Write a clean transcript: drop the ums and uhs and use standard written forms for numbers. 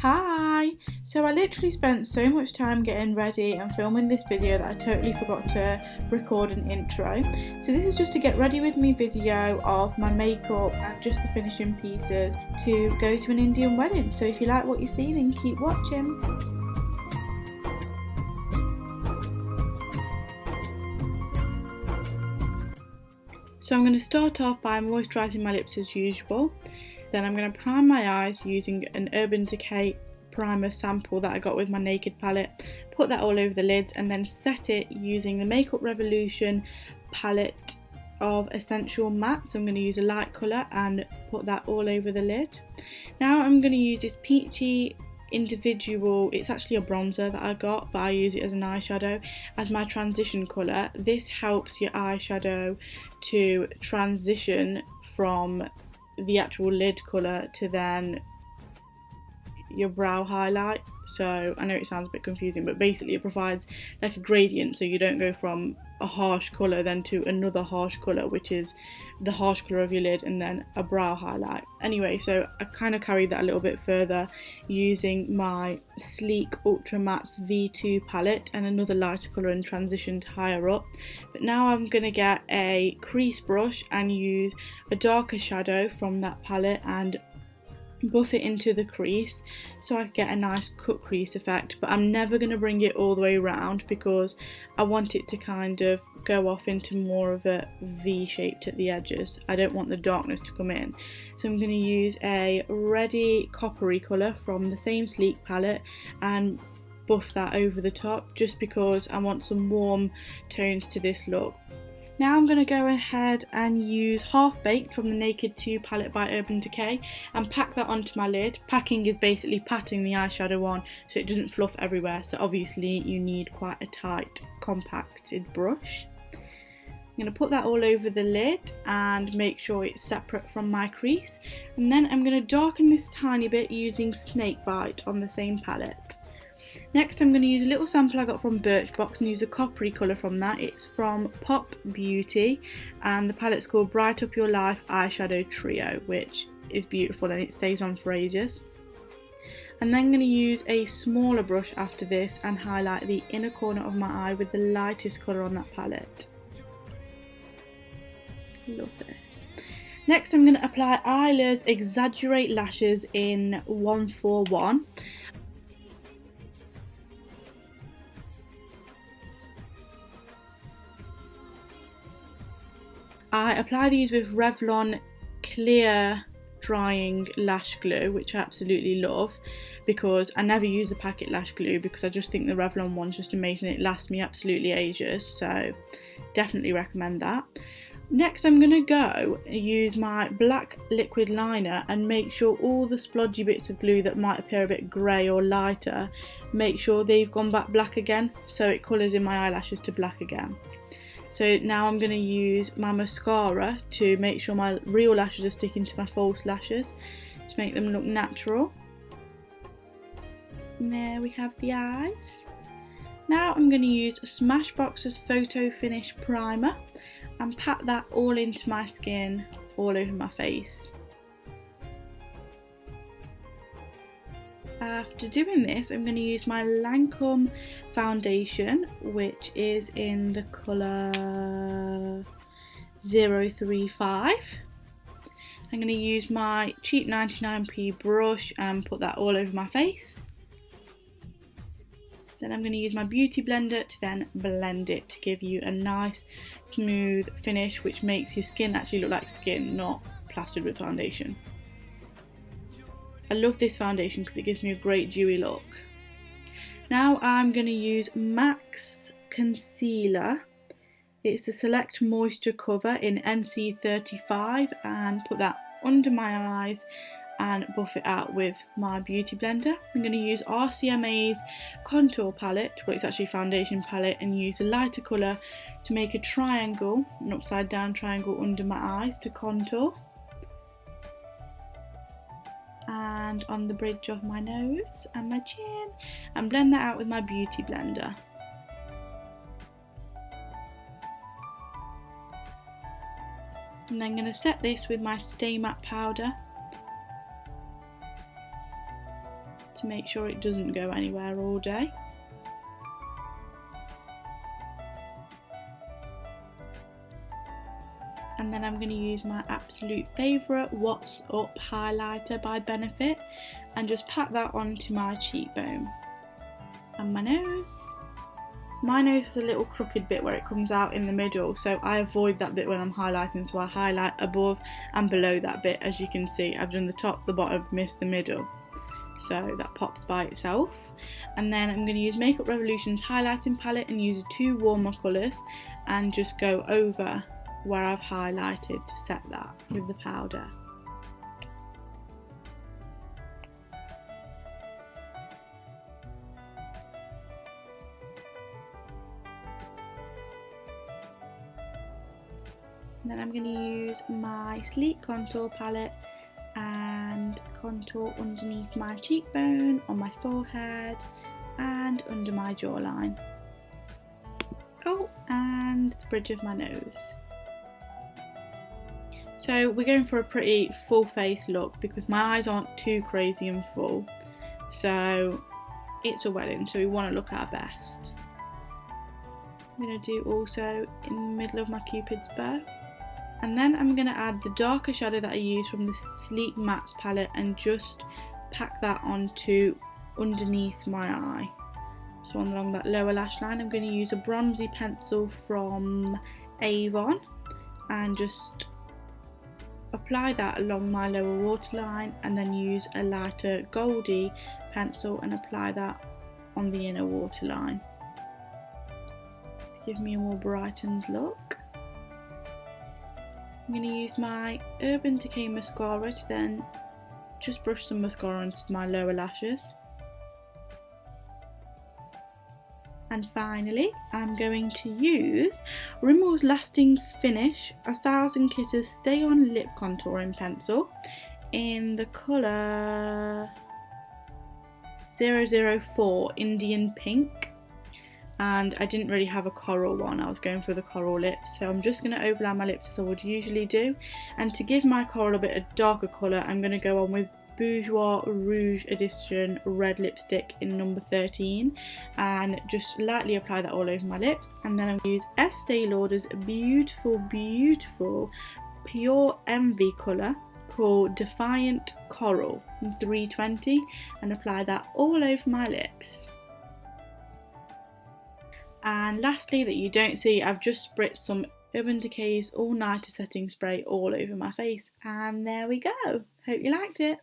Hi! So I literally spent so much time getting ready and filming this video that I totally forgot to record an intro. So this is just a get ready with me video of my makeup and just the finishing pieces to go to an Indian wedding. So if you like what you see, then keep watching. So I'm going to start off by moisturising my lips as usual. Then I'm going to prime my eyes using an Urban Decay primer sample that I got with my Naked palette. Put that all over the lids and then set it using the Makeup Revolution palette of Essential Mattes. I'm going to use a light colour and put that all over the lid. Now I'm going to use this peachy individual, it's actually a bronzer that I got, but I use it as an eyeshadow as my transition colour. This helps your eyeshadow to transition from the actual lid colour to then your brow highlight. So I know it sounds a bit confusing, but basically it provides like a gradient, so you don't go from a harsh colour then to another harsh colour, which is the harsh colour of your lid and then a brow highlight. Anyway, so I kind of carried that a little bit further using my Sleek Ultra Mattes V2 palette and another lighter colour and transitioned higher up. But now I'm going to get a crease brush and use a darker shadow from that palette and buff it into the crease so I get a nice cut crease effect, but I'm never going to bring it all the way around because I want it to kind of go off into more of a V shaped at the edges. I don't want the darkness to come in, so I'm going to use a reddy coppery colour from the same Sleek palette and buff that over the top just because I want some warm tones to this look. Now I'm going to go ahead and use Half Baked from the Naked 2 palette by Urban Decay and pack that onto my lid. Packing is basically patting the eyeshadow on so it doesn't fluff everywhere, so obviously you need quite a tight compacted brush. I'm going to put that all over the lid and make sure it's separate from my crease, and then I'm going to darken this tiny bit using Snakebite on the same palette. Next I'm going to use a little sample I got from Birchbox and use a coppery colour from that. It's from Pop Beauty and the palette's called Bright Up Your Life Eyeshadow Trio, which is beautiful and it stays on for ages. And then I'm going to use a smaller brush after this and highlight the inner corner of my eye with the lightest colour on that palette. Love this. Next I'm going to apply Eyeler's Exaggerate Lashes in 141. I apply these with Revlon Clear Drying Lash Glue, which I absolutely love because I never use the packet lash glue because I just think the Revlon one's just amazing. It lasts me absolutely ages, so definitely recommend that. Next I'm going to go use my black liquid liner and make sure all the splodgy bits of glue that might appear a bit grey or lighter, make sure they've gone back black again so it colours in my eyelashes to black again. So now I'm going to use my mascara to make sure my real lashes are sticking to my false lashes to make them look natural. And there we have the eyes. Now I'm going to use Smashbox's Photo Finish Primer and pat that all into my skin, all over my face. After doing this, I'm going to use my Lancome foundation, which is in the colour 035. I'm going to use my cheap 99p brush and put that all over my face. Then I'm going to use my beauty blender to then blend it to give you a nice smooth finish, which makes your skin actually look like skin, not plastered with foundation. I love this foundation because it gives me a great dewy look. Now I'm going to use MAC's Concealer. It's the Select Moisture Cover in NC35 and put that under my eyes and buff it out with my beauty blender. I'm going to use RCMA's contour palette, well it's actually foundation palette, and use a lighter colour to make a triangle, an upside down triangle under my eyes to contour. And on the bridge of my nose and my chin, and blend that out with my beauty blender. And then I'm going to set this with my Stay Matte powder to make sure it doesn't go anywhere all day. And then I'm going to use my absolute favourite What's Up highlighter by Benefit and just pat that onto my cheekbone and my nose. My nose has a little crooked bit where it comes out in the middle, so I avoid that bit when I'm highlighting, so I highlight above and below that bit. As you can see, I've done the top, the bottom, missed the middle, so that pops by itself. And then I'm going to use Makeup Revolution's highlighting palette and use 2 warmer colours and just go over where I've highlighted to set that with the powder. And then I'm going to use my Sleek contour palette and contour underneath my cheekbone, on my forehead and under my jawline. Oh, and the bridge of my nose. So we're going for a pretty full face look because my eyes aren't too crazy and full. So it's a wedding, so we want to look our best. I'm going to do also in the middle of my Cupid's bow. And then I'm going to add the darker shadow that I used from the Sleek Mattes palette and just pack that onto underneath my eye. So along that lower lash line, I'm going to use a bronzy pencil from Avon and just apply that along my lower waterline, and then use a lighter goldy pencil and apply that on the inner waterline to give me a more brightened look. I'm going to use my Urban Decay mascara to then just brush some mascara into my lower lashes. And finally, I'm going to use Rimmel's Lasting Finish 1000 Kisses Stay On Lip Contouring Pencil in the colour 004 Indian Pink. And I didn't really have a coral one, I was going for the coral lips, so I'm just going to overlay my lips as I would usually do. And to give my coral a bit of darker colour, I'm going to go on with Bourjois Rouge Edition red lipstick in number 13 and just lightly apply that all over my lips. And then I'm going to use Estee Lauder's beautiful Pure Envy colour called Defiant Coral in 320 and apply that all over my lips. And lastly, that you don't see, I've just spritzed some Urban Decay's All Nighter setting spray all over my face, and there we go. Hope you liked it.